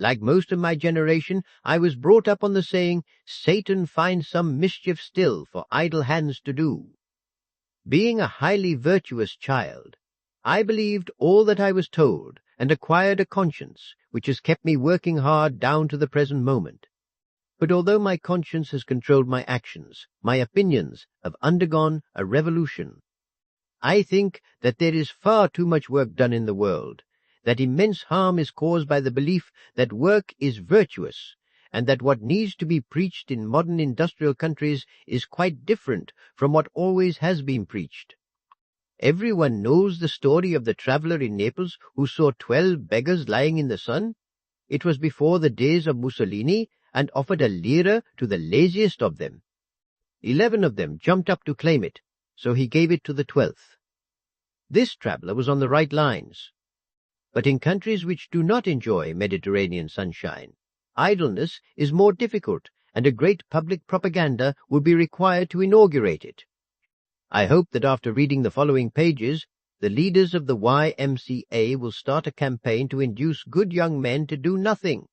Like most of my generation, I was brought up on the saying, "Satan finds some mischief still for idle hands to do." Being a highly virtuous child, I believed all that I was told and acquired a conscience which has kept me working hard down to the present moment. But although my conscience has controlled my actions, my opinions have undergone a revolution. I think that there is far too much work done in the world, that immense harm is caused by the belief that work is virtuous, and that what needs to be preached in modern industrial countries is quite different from what always has been preached. Everyone knows the story of the traveller in Naples who saw 12 beggars lying in the sun. It was before the days of Mussolini, and offered a lira to the laziest of them. 11 of them jumped up to claim it, so he gave it to the 12th. This traveller was on the right lines. But in countries which do not enjoy Mediterranean sunshine, idleness is more difficult, and a great public propaganda would be required to inaugurate it. I hope that after reading the following pages, the leaders of the YMCA will start a campaign to induce good young men to do nothing.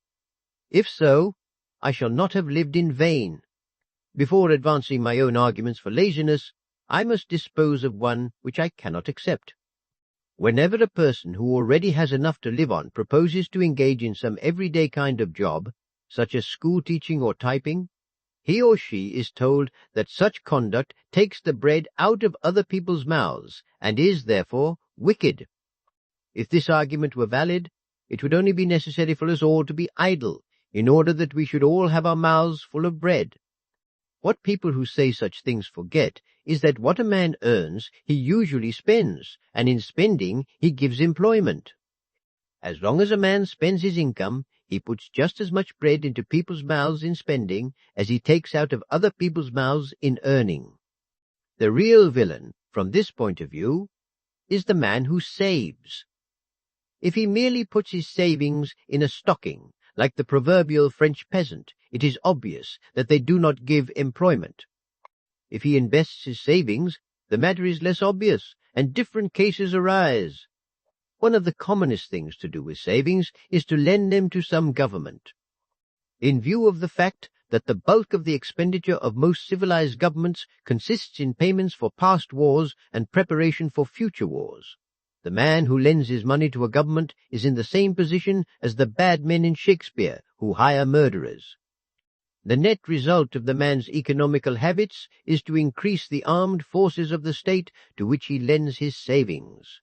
If so, I shall not have lived in vain. Before advancing my own arguments for laziness, I must dispose of one which I cannot accept. Whenever a person who already has enough to live on proposes to engage in some everyday kind of job, such as school teaching or typing, he or she is told that such conduct takes the bread out of other people's mouths and is, therefore, wicked. If this argument were valid, it would only be necessary for us all to be idle, in order that we should all have our mouths full of bread. What people who say such things forget is that what a man earns he usually spends, and in spending he gives employment. As long as a man spends his income, he puts just as much bread into people's mouths in spending as he takes out of other people's mouths in earning. The real villain, from this point of view, is the man who saves. If he merely puts his savings in a stocking, like the proverbial French peasant, it is obvious that they do not give employment. If he invests his savings, the matter is less obvious, and different cases arise. One of the commonest things to do with savings is to lend them to some government. In view of the fact that the bulk of the expenditure of most civilized governments consists in payments for past wars and preparation for future wars, the man who lends his money to a government is in the same position as the bad men in Shakespeare who hire murderers. The net result of the man's economical habits is to increase the armed forces of the state to which he lends his savings.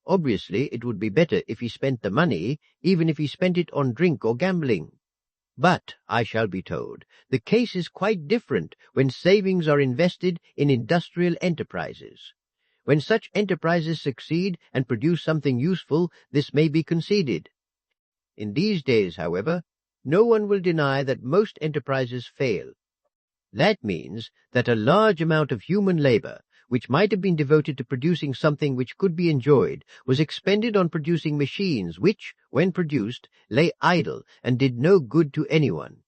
Obviously, it would be better if he spent the money, even if he spent it on drink or gambling. But, I shall be told, the case is quite different when savings are invested in industrial enterprises. When such enterprises succeed and produce something useful, this may be conceded. In these days, however, no one will deny that most enterprises fail. That means that a large amount of human labor, which might have been devoted to producing something which could be enjoyed, was expended on producing machines which, when produced, lay idle and did no good to anyone.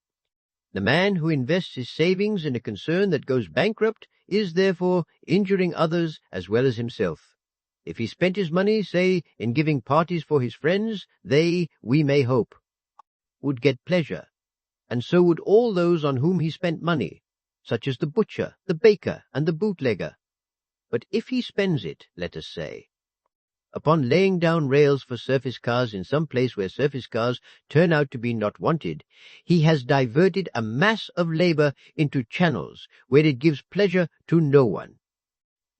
The man who invests his savings in a concern that goes bankrupt is, therefore, injuring others as well as himself. If he spent his money, say, in giving parties for his friends, they, we may hope, would get pleasure, and so would all those on whom he spent money, such as the butcher, the baker, and the bootlegger. But if he spends it, let us say, upon laying down rails for surface cars in some place where surface cars turn out to be not wanted, he has diverted a mass of labor into channels where it gives pleasure to no one.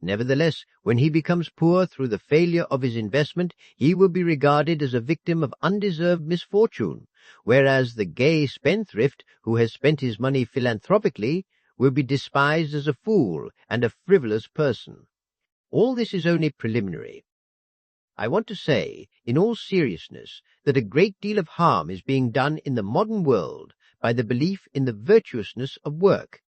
Nevertheless, when he becomes poor through the failure of his investment, he will be regarded as a victim of undeserved misfortune, whereas the gay spendthrift who has spent his money philanthropically will be despised as a fool and a frivolous person. All this is only preliminary. I want to say, in all seriousness, that a great deal of harm is being done in the modern world by the belief in the virtuousness of work,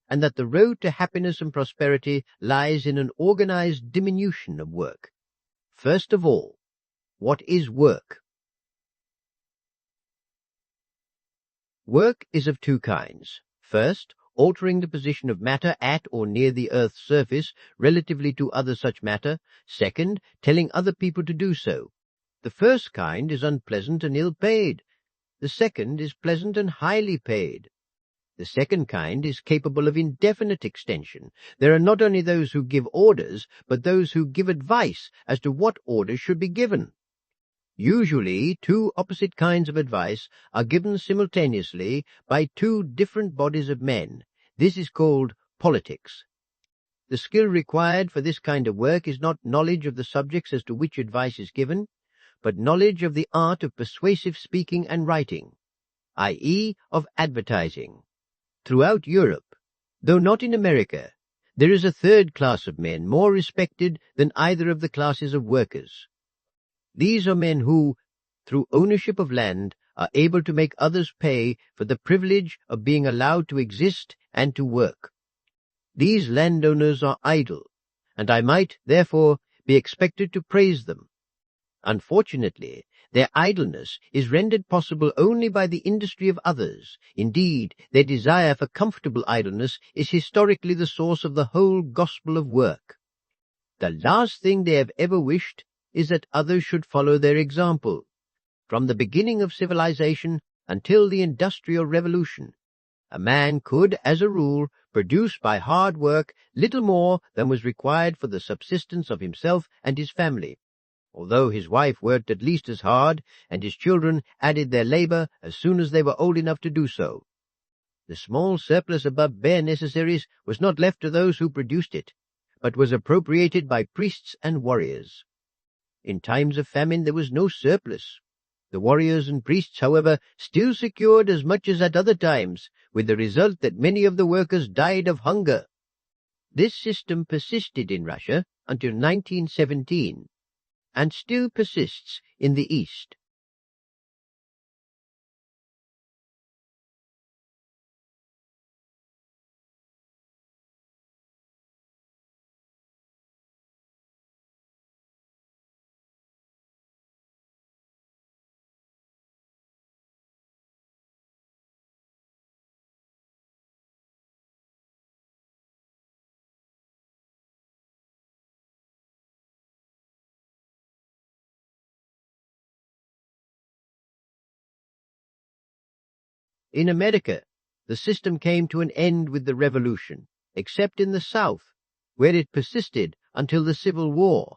and that the road to happiness and prosperity lies in an organized diminution of work. First of all, what is work? Work is of two kinds. First, altering the position of matter at or near the earth's surface relatively to other such matter. Second, telling other people to do so. The first kind is unpleasant and ill-paid. The second is pleasant and highly paid. The second kind is capable of indefinite extension. There are not only those who give orders, but those who give advice as to what orders should be given. Usually, two opposite kinds of advice are given simultaneously by two different bodies of men. This is called politics. The skill required for this kind of work is not knowledge of the subjects as to which advice is given, but knowledge of the art of persuasive speaking and writing, i.e., of advertising. Throughout Europe, though not in America, there is a third class of men more respected than either of the classes of workers. These are men who, through ownership of land, are able to make others pay for the privilege of being allowed to exist and to work. These landowners are idle, and I might, therefore, be expected to praise them. Unfortunately, their idleness is rendered possible only by the industry of others. Indeed, their desire for comfortable idleness is historically the source of the whole gospel of work. The last thing they have ever wished is that others should follow their example. From the beginning of civilization until the Industrial Revolution, a man could, as a rule, produce by hard work little more than was required for the subsistence of himself and his family, although his wife worked at least as hard, and his children added their labor as soon as they were old enough to do so. The small surplus above bare necessaries was not left to those who produced it, but was appropriated by priests and warriors. In times of famine there was no surplus. The warriors and priests, however, still secured as much as at other times, with the result that many of the workers died of hunger. This system persisted in Russia until 1917, and still persists in the East. In America, the system came to an end with the Revolution, except in the South, where it persisted until the Civil War.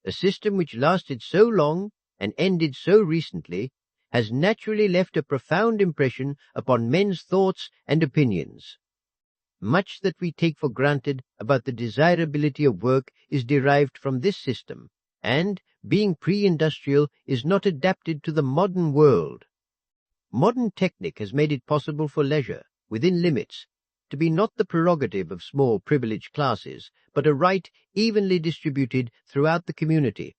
A system which lasted so long and ended so recently has naturally left a profound impression upon men's thoughts and opinions. Much that we take for granted about the desirability of work is derived from this system, and, being pre-industrial, is not adapted to the modern world. Modern technique has made it possible for leisure, within limits, to be not the prerogative of small privileged classes, but a right evenly distributed throughout the community.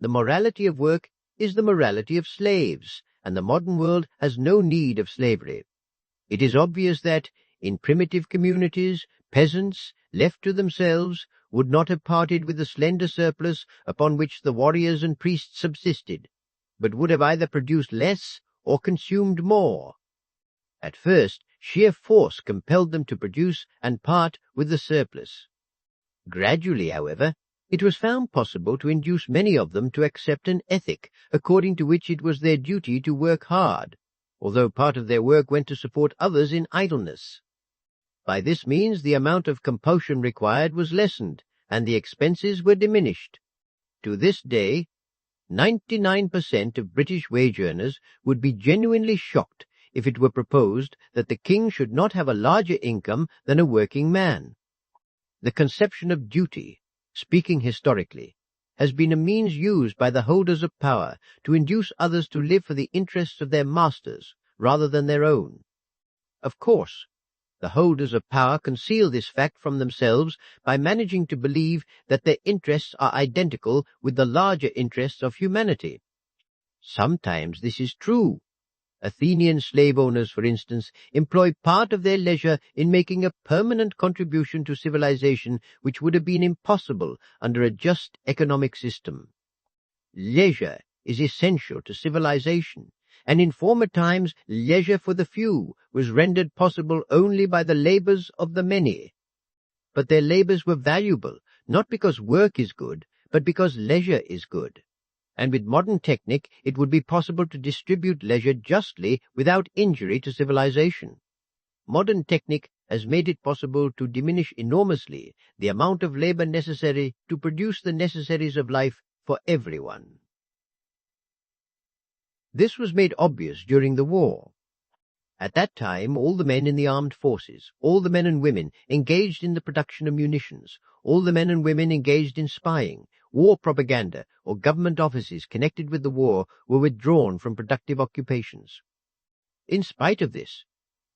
The morality of work is the morality of slaves, and the modern world has no need of slavery. It is obvious that, in primitive communities, peasants, left to themselves, would not have parted with the slender surplus upon which the warriors and priests subsisted, but would have either produced less or consumed more. At first, sheer force compelled them to produce and part with the surplus. Gradually, however, it was found possible to induce many of them to accept an ethic according to which it was their duty to work hard, although part of their work went to support others in idleness. By this means the amount of compulsion required was lessened, and the expenses were diminished. To this day, 99% of British wage earners would be genuinely shocked if it were proposed that the king should not have a larger income than a working man. The conception of duty, speaking historically, has been a means used by the holders of power to induce others to live for the interests of their masters rather than their own. Of course, the holders of power conceal this fact from themselves by managing to believe that their interests are identical with the larger interests of humanity. Sometimes this is true. Athenian slave owners, for instance, employ part of their leisure in making a permanent contribution to civilization which would have been impossible under a just economic system. Leisure is essential to civilization, and in former times leisure for the few was rendered possible only by the labors of the many. But their labors were valuable, not because work is good, but because leisure is good. and with modern technique it would be possible to distribute leisure justly without injury to civilization. Modern technique has made it possible to diminish enormously the amount of labor necessary to produce the necessaries of life for everyone. This was made obvious during the war. At that time, all the men in the armed forces, all the men and women engaged in the production of munitions, all the men and women engaged in spying, war propaganda, or government offices connected with the war were withdrawn from productive occupations. In spite of this,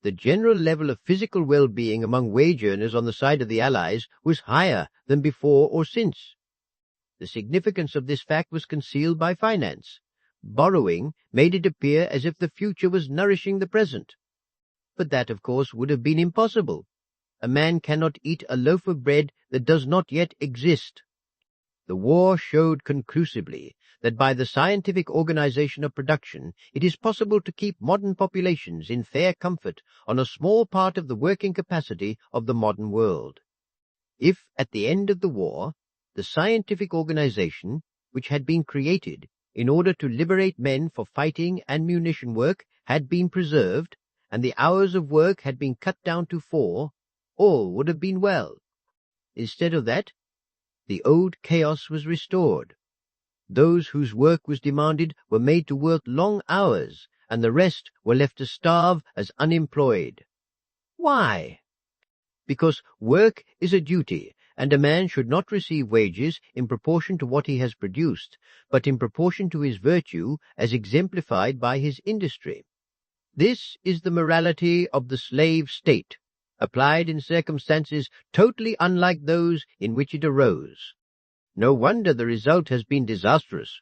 the general level of physical well-being among wage earners on the side of the Allies was higher than before or since. The significance of this fact was concealed by finance. Borrowing made it appear as if the future was nourishing the present. But that, of course, would have been impossible. A man cannot eat a loaf of bread that does not yet exist. The war showed conclusively that by the scientific organization of production it is possible to keep modern populations in fair comfort on a small part of the working capacity of the modern world. If, at the end of the war, the scientific organization, which had been created in order to liberate men for fighting and munition work, had been preserved, and the hours of work had been cut down to 4, all would have been well. Instead of that, the old chaos was restored. Those whose work was demanded were made to work long hours, and the rest were left to starve as unemployed. Why? Because work is a duty, and a man should not receive wages in proportion to what he has produced, but in proportion to his virtue as exemplified by his industry. This is the morality of the slave state, applied in circumstances totally unlike those in which it arose. No wonder the result has been disastrous.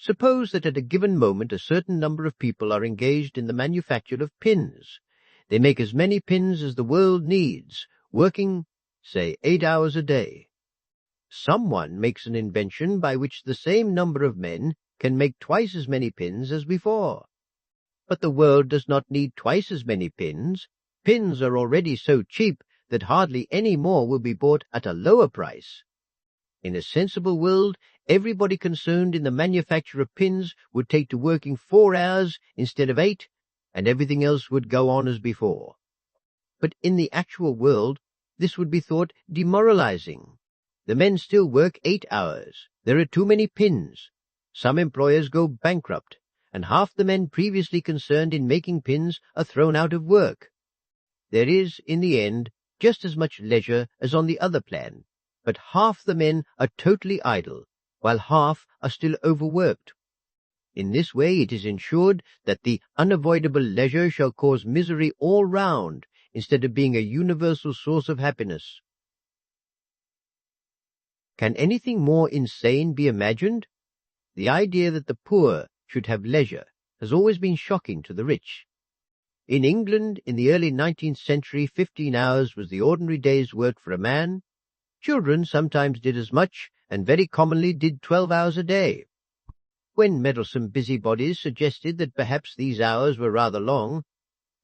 Suppose that at a given moment a certain number of people are engaged in the manufacture of pins. They make as many pins as the world needs, working, say, 8 hours a day. Someone makes an invention by which the same number of men can make twice as many pins as before. But the world does not need twice as many pins. Pins are already so cheap that hardly any more will be bought at a lower price. In a sensible world, everybody concerned in the manufacture of pins would take to working 4 hours instead of 8, and everything else would go on as before. But in the actual world, this would be thought demoralizing. The men still work 8 hours. There are too many pins. Some employers go bankrupt, and half the men previously concerned in making pins are thrown out of work. There is, in the end, just as much leisure as on the other plan, but half the men are totally idle, while half are still overworked. In this way it is ensured that the unavoidable leisure shall cause misery all round, instead of being a universal source of happiness. Can anything more insane be imagined? The idea that the poor should have leisure has always been shocking to the rich. In England, in the early 19th century, 15 hours was the ordinary day's work for a man. Children sometimes did as much, and very commonly did 12 hours a day. When meddlesome busybodies suggested that perhaps these hours were rather long,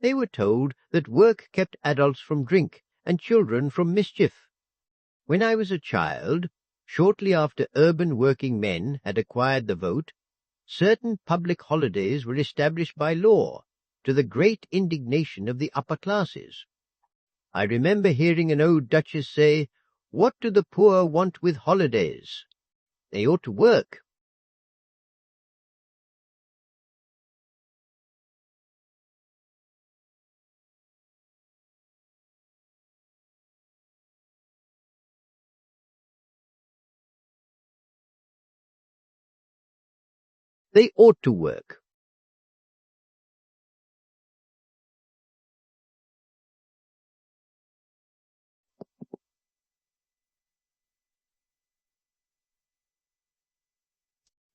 they were told that work kept adults from drink and children from mischief. When I was a child, shortly after urban working men had acquired the vote, certain public holidays were established by law, to the great indignation of the upper classes. I remember hearing an old duchess say, "What do the poor want with holidays? They ought to work." They ought to work.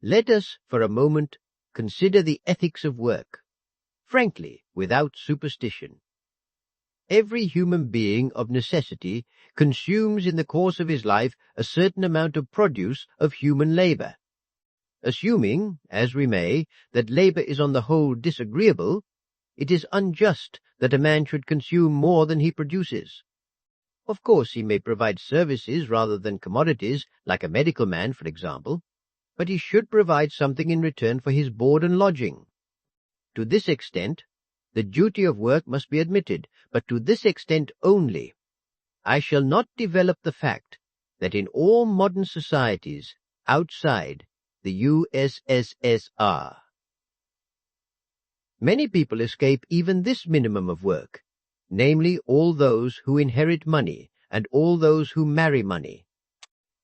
Let us for a moment consider the ethics of work, frankly, without superstition. Every human being of necessity consumes in the course of his life a certain amount of produce of human labor. Assuming, as we may, that labor is on the whole disagreeable, it is unjust that a man should consume more than he produces. Of course, he may provide services rather than commodities, like a medical man, for example, but he should provide something in return for his board and lodging. To this extent, the duty of work must be admitted, but to this extent only. I shall not develop the fact that in all modern societies outside the USSR, many people escape even this minimum of work, namely all those who inherit money and all those who marry money.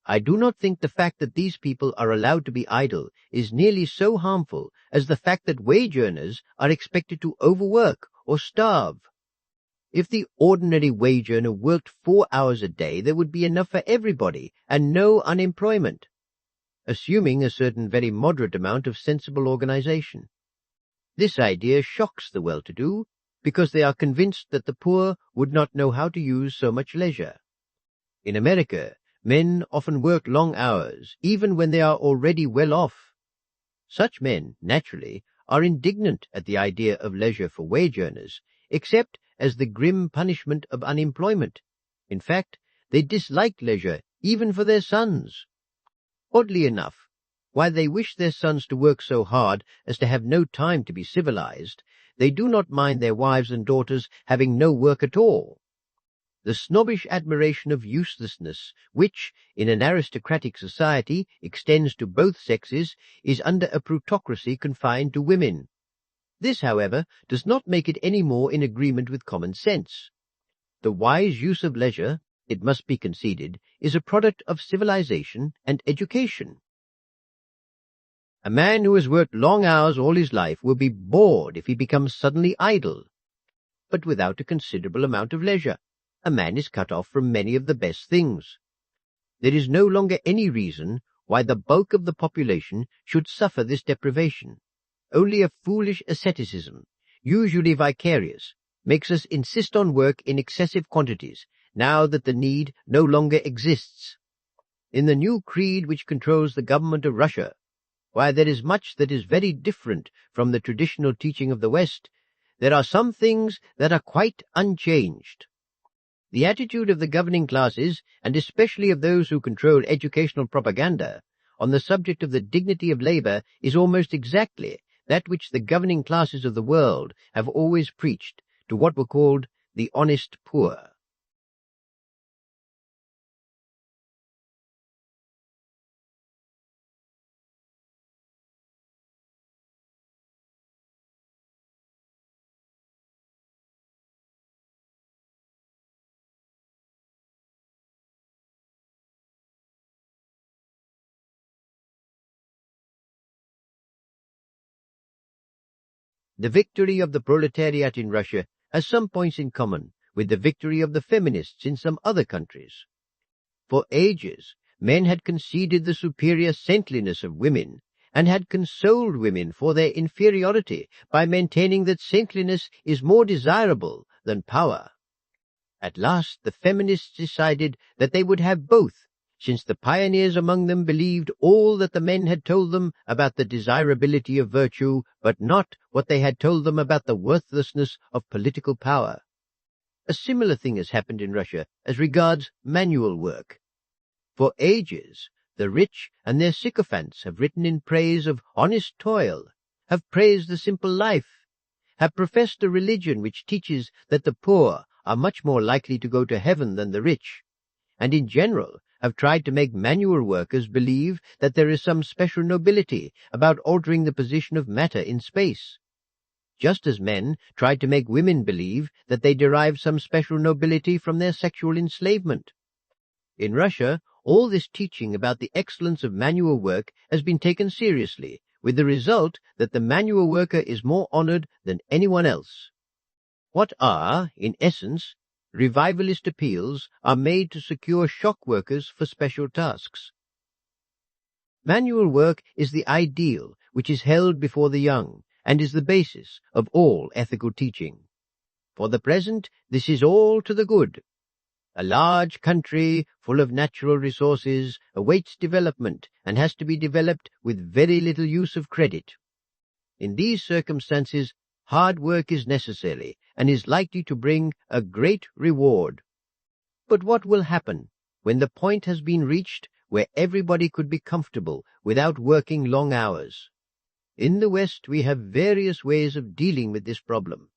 I do not think the fact that these people are allowed to be idle is nearly so harmful as the fact that wage earners are expected to overwork or starve. If the ordinary wage earner worked 4 hours a day, there would be enough for everybody and no unemployment, assuming a certain very moderate amount of sensible organization. This idea shocks the well-to-do, because they are convinced that the poor would not know how to use so much leisure. In America, men often work long hours, even when they are already well off. Such men, naturally, are indignant at the idea of leisure for wage earners, except as the grim punishment of unemployment. In fact, they dislike leisure even for their sons. Oddly enough, while they wish their sons to work so hard as to have no time to be civilized, they do not mind their wives and daughters having no work at all. The snobbish admiration of uselessness, which, in an aristocratic society, extends to both sexes, is under a plutocracy confined to women. This, however, does not make it any more in agreement with common sense. The wise use of leisure, it must be conceded, is a product of civilization and education. A man who has worked long hours all his life will be bored if he becomes suddenly idle. But without a considerable amount of leisure, a man is cut off from many of the best things. There is no longer any reason why the bulk of the population should suffer this deprivation. Only a foolish asceticism, usually vicarious, makes us insist on work in excessive quantities, now that the need no longer exists. In the new creed which controls the government of Russia, while there is much that is very different from the traditional teaching of the West, there are some things that are quite unchanged. The attitude of the governing classes, and especially of those who control educational propaganda, on the subject of the dignity of labor is almost exactly that which the governing classes of the world have always preached to what were called the honest poor. The victory of the proletariat in Russia has some points in common with the victory of the feminists in some other countries. For ages, men had conceded the superior saintliness of women, and had consoled women for their inferiority by maintaining that saintliness is more desirable than power. At last the feminists decided that they would have both, since the pioneers among them believed all that the men had told them about the desirability of virtue, but not what they had told them about the worthlessness of political power. A similar thing has happened in Russia as regards manual work. For ages, the rich and their sycophants have written in praise of honest toil, have praised the simple life, have professed a religion which teaches that the poor are much more likely to go to heaven than the rich, and in general have tried to make manual workers believe that there is some special nobility about altering the position of matter in space, just as men tried to make women believe that they derive some special nobility from their sexual enslavement. In Russia, all this teaching about the excellence of manual work has been taken seriously, with the result that the manual worker is more honored than anyone else. What are, in essence, revivalist appeals are made to secure shock workers for special tasks. Manual work is the ideal which is held before the young, and is the basis of all ethical teaching. For the present, this is all to the good. A large country full of natural resources awaits development and has to be developed with very little use of credit. In these circumstances, hard work is necessary and is likely to bring a great reward. But what will happen when the point has been reached where everybody could be comfortable without working long hours? In the West, we have various ways of dealing with this problem.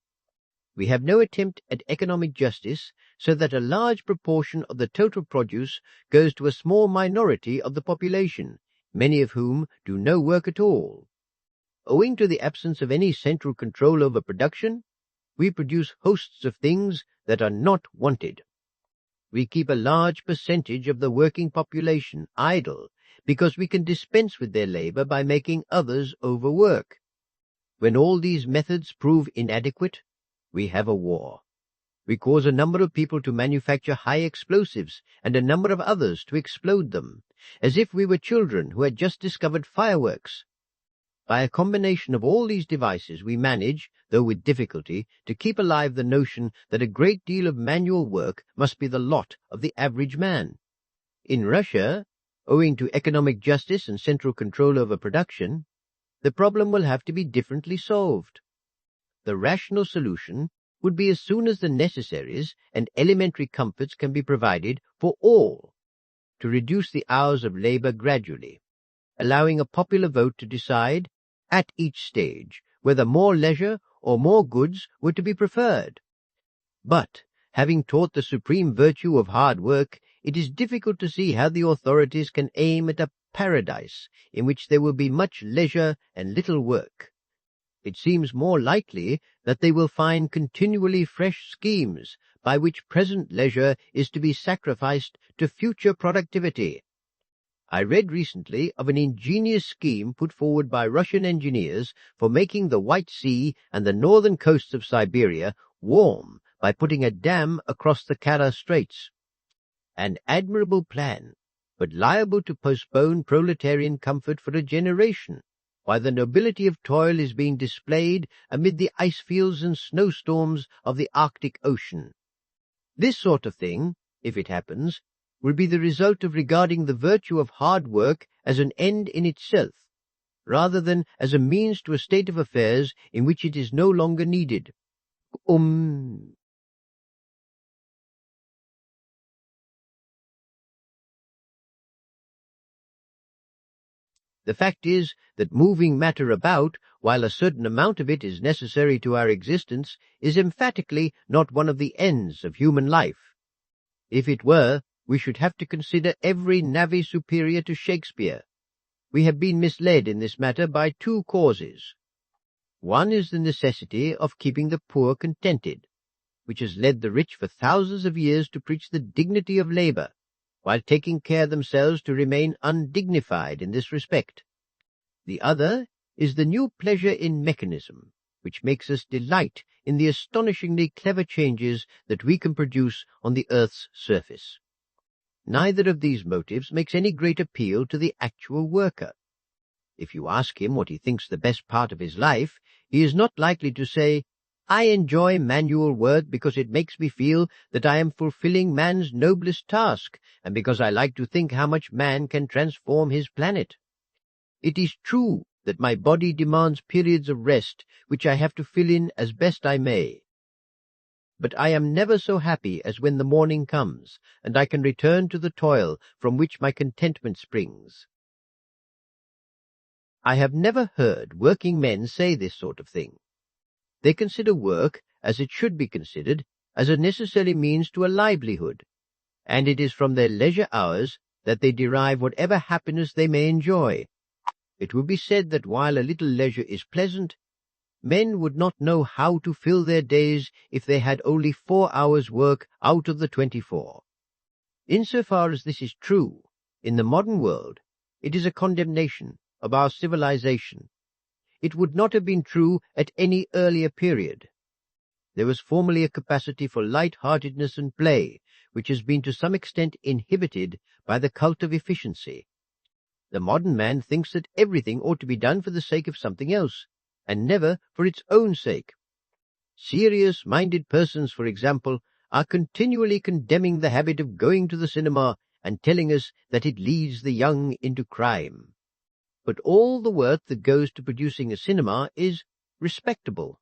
We have no attempt at economic justice, so that a large proportion of the total produce goes to a small minority of the population, many of whom do no work at all. Owing to the absence of any central control over production, we produce hosts of things that are not wanted. We keep a large percentage of the working population idle because we can dispense with their labor by making others overwork. When all these methods prove inadequate, we have a war. We cause a number of people to manufacture high explosives and a number of others to explode them, as if we were children who had just discovered fireworks. By a combination of all these devices, we manage, though with difficulty, to keep alive the notion that a great deal of manual work must be the lot of the average man. In Russia, owing to economic justice and central control over production, the problem will have to be differently solved. The rational solution would be, as soon as the necessaries and elementary comforts can be provided for all, to reduce the hours of labor gradually, allowing a popular vote to decide, at each stage, whether more leisure or more goods were to be preferred. But, having taught the supreme virtue of hard work, it is difficult to see how the authorities can aim at a paradise in which there will be much leisure and little work. It seems more likely that they will find continually fresh schemes by which present leisure is to be sacrificed to future productivity. I read recently of an ingenious scheme put forward by Russian engineers for making the White Sea and the northern coasts of Siberia warm by putting a dam across the Kara Straits. An admirable plan, but liable to postpone proletarian comfort for a generation, while the nobility of toil is being displayed amid the ice fields and snowstorms of the Arctic Ocean. This sort of thing, if it happens, will be the result of regarding the virtue of hard work as an end in itself, rather than as a means to a state of affairs in which it is no longer needed. The fact is that moving matter about, while a certain amount of it is necessary to our existence, is emphatically not one of the ends of human life. If it were, we should have to consider every navvy superior to Shakespeare. We have been misled in this matter by two causes. One is the necessity of keeping the poor contented, which has led the rich for thousands of years to preach the dignity of labor, while taking care themselves to remain undignified in this respect. The other is the new pleasure in mechanism, which makes us delight in the astonishingly clever changes that we can produce on the earth's surface. Neither of these motives makes any great appeal to the actual worker. If you ask him what he thinks the best part of his life, he is not likely to say, "I enjoy manual work because it makes me feel that I am fulfilling man's noblest task, and because I like to think how much man can transform his planet. It is true that my body demands periods of rest which I have to fill in as best I may. But I am never so happy as when the morning comes, and I can return to the toil from which my contentment springs." I have never heard working men say this sort of thing. They consider work, as it should be considered, as a necessary means to a livelihood, and it is from their leisure hours that they derive whatever happiness they may enjoy. It will be said that while a little leisure is pleasant, men would not know how to fill their days if they had only 4 hours' work out of the 24. Insofar as this is true, in the modern world, it is a condemnation of our civilization. It would not have been true at any earlier period. There was formerly a capacity for light-heartedness and play, which has been to some extent inhibited by the cult of efficiency. The modern man thinks that everything ought to be done for the sake of something else, and never for its own sake. Serious-minded persons, for example, are continually condemning the habit of going to the cinema and telling us that it leads the young into crime. But all the work that goes to producing a cinema is respectable,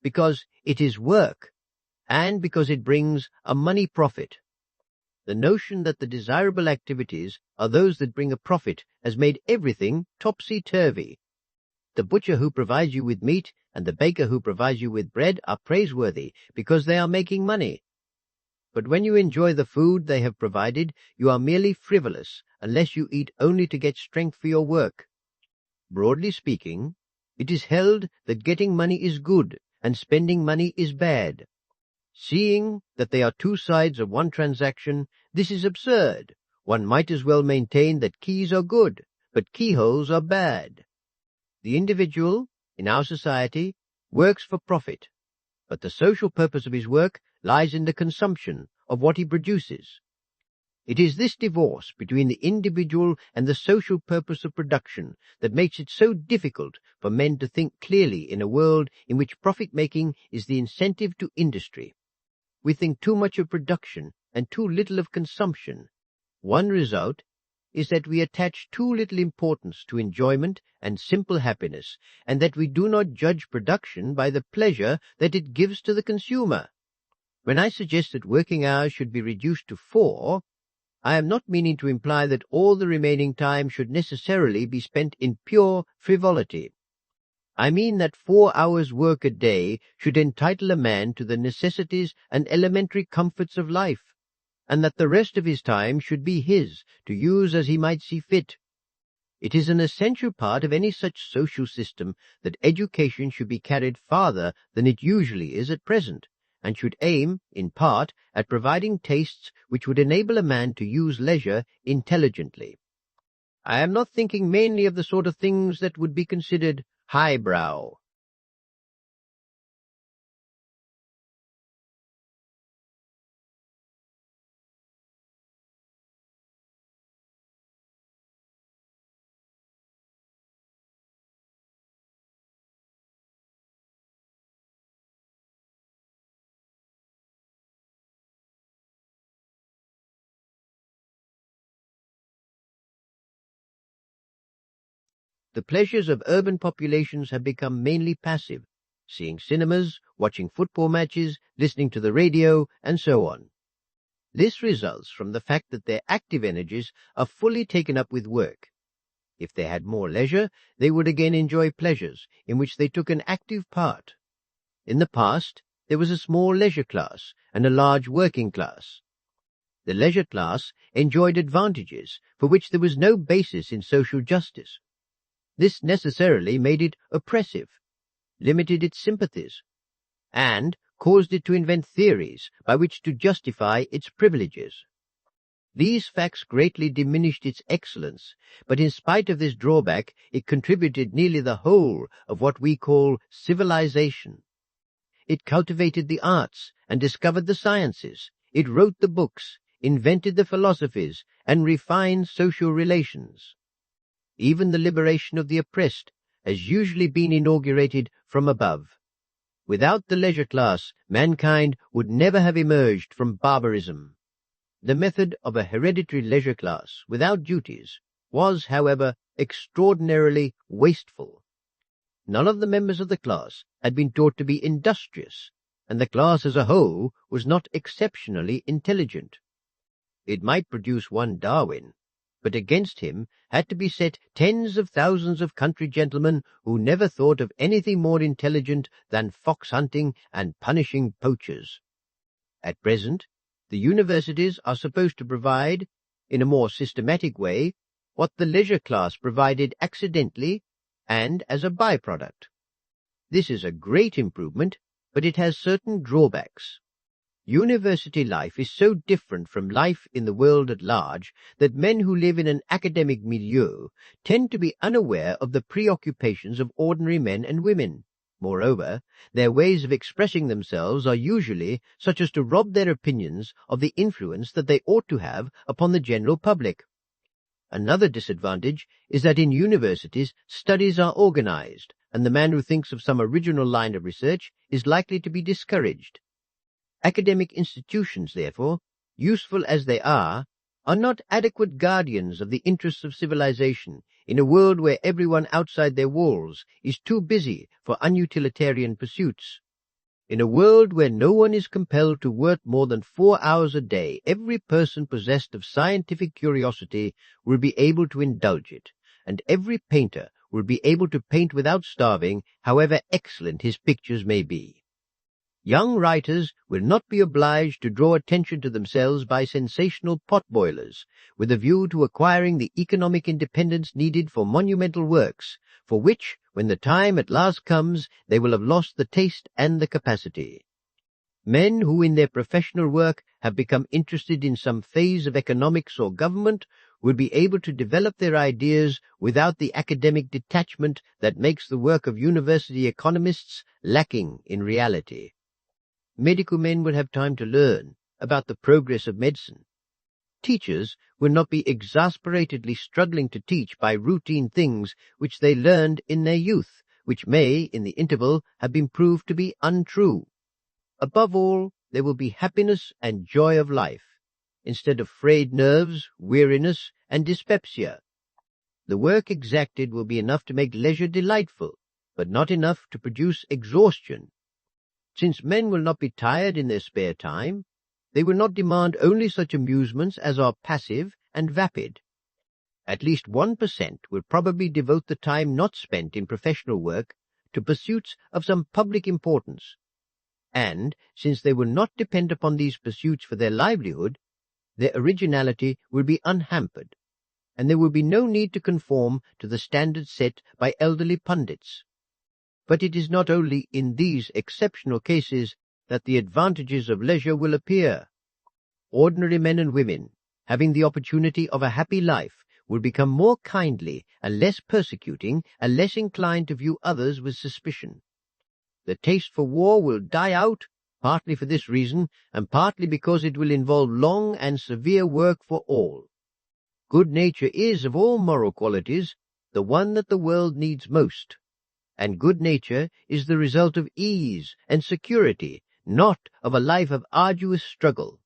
because it is work, and because it brings a money profit. The notion that the desirable activities are those that bring a profit has made everything topsy-turvy. The butcher who provides you with meat and the baker who provides you with bread are praiseworthy because they are making money. But when you enjoy the food they have provided, you are merely frivolous unless you eat only to get strength for your work. Broadly speaking, it is held that getting money is good and spending money is bad. Seeing that they are two sides of one transaction, this is absurd. One might as well maintain that keys are good, but keyholes are bad. The individual, in our society, works for profit, but the social purpose of his work lies in the consumption of what he produces. It is this divorce between the individual and the social purpose of production that makes it so difficult for men to think clearly in a world in which profit-making is the incentive to industry. We think too much of production and too little of consumption. One result is that we attach too little importance to enjoyment and simple happiness, and that we do not judge production by the pleasure that it gives to the consumer. When I suggest that working hours should be reduced to 4, I am not meaning to imply that all the remaining time should necessarily be spent in pure frivolity. I mean that 4 hours' work a day should entitle a man to the necessities and elementary comforts of life, and that the rest of his time should be his, to use as he might see fit. It is an essential part of any such social system that education should be carried farther than it usually is at present, and should aim, in part, at providing tastes which would enable a man to use leisure intelligently. I am not thinking mainly of the sort of things that would be considered highbrow. The pleasures of urban populations have become mainly passive, seeing cinemas, watching football matches, listening to the radio, and so on. This results from the fact that their active energies are fully taken up with work. If they had more leisure, they would again enjoy pleasures in which they took an active part. In the past, there was a small leisure class and a large working class. The leisure class enjoyed advantages for which there was no basis in social justice. This necessarily made it oppressive, limited its sympathies, and caused it to invent theories by which to justify its privileges. These facts greatly diminished its excellence, but in spite of this drawback it contributed nearly the whole of what we call civilization. It cultivated the arts and discovered the sciences. It wrote the books, invented the philosophies, and refined social relations. Even the liberation of the oppressed has usually been inaugurated from above. Without the leisure class, mankind would never have emerged from barbarism. The method of a hereditary leisure class without duties was, however, extraordinarily wasteful. None of the members of the class had been taught to be industrious, and the class as a whole was not exceptionally intelligent. It might produce one Darwin, but against him had to be set tens of thousands of country gentlemen who never thought of anything more intelligent than fox-hunting and punishing poachers. At present, the universities are supposed to provide, in a more systematic way, what the leisure class provided accidentally and as a byproduct. This is a great improvement, but it has certain drawbacks. University life is so different from life in the world at large that men who live in an academic milieu tend to be unaware of the preoccupations of ordinary men and women. Moreover, their ways of expressing themselves are usually such as to rob their opinions of the influence that they ought to have upon the general public. Another disadvantage is that in universities, studies are organized, and the man who thinks of some original line of research is likely to be discouraged. Academic institutions, therefore, useful as they are not adequate guardians of the interests of civilization in a world where everyone outside their walls is too busy for unutilitarian pursuits. In a world where no one is compelled to work more than 4 hours a day, every person possessed of scientific curiosity will be able to indulge it, and every painter will be able to paint without starving, however excellent his pictures may be. Young writers will not be obliged to draw attention to themselves by sensational potboilers, with a view to acquiring the economic independence needed for monumental works, for which, when the time at last comes, they will have lost the taste and the capacity. Men who in their professional work have become interested in some phase of economics or government will be able to develop their ideas without the academic detachment that makes the work of university economists lacking in reality. Medical men will have time to learn about the progress of medicine. Teachers will not be exasperatedly struggling to teach by routine things which they learned in their youth, which may, in the interval, have been proved to be untrue. Above all, there will be happiness and joy of life, instead of frayed nerves, weariness, and dyspepsia. The work exacted will be enough to make leisure delightful, but not enough to produce exhaustion. Since men will not be tired in their spare time, they will not demand only such amusements as are passive and vapid. At least 1% will probably devote the time not spent in professional work to pursuits of some public importance. And, since they will not depend upon these pursuits for their livelihood, their originality will be unhampered, and there will be no need to conform to the standards set by elderly pundits. But it is not only in these exceptional cases that the advantages of leisure will appear. Ordinary men and women, having the opportunity of a happy life, will become more kindly and less persecuting and less inclined to view others with suspicion. The taste for war will die out, partly for this reason, and partly because it will involve long and severe work for all. Good nature is, of all moral qualities, the one that the world needs most. And good nature is the result of ease and security, not of a life of arduous struggle.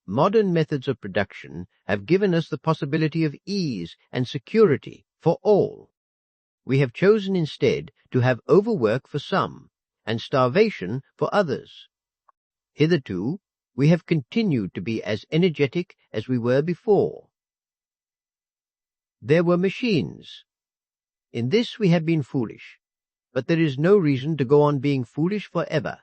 Modern methods of production have given us the possibility of ease and security for all. We have chosen instead to have overwork for some, and starvation for others. Hitherto, we have continued to be as energetic as we were before. There were machines. In this we have been foolish. But there is no reason to go on being foolish forever.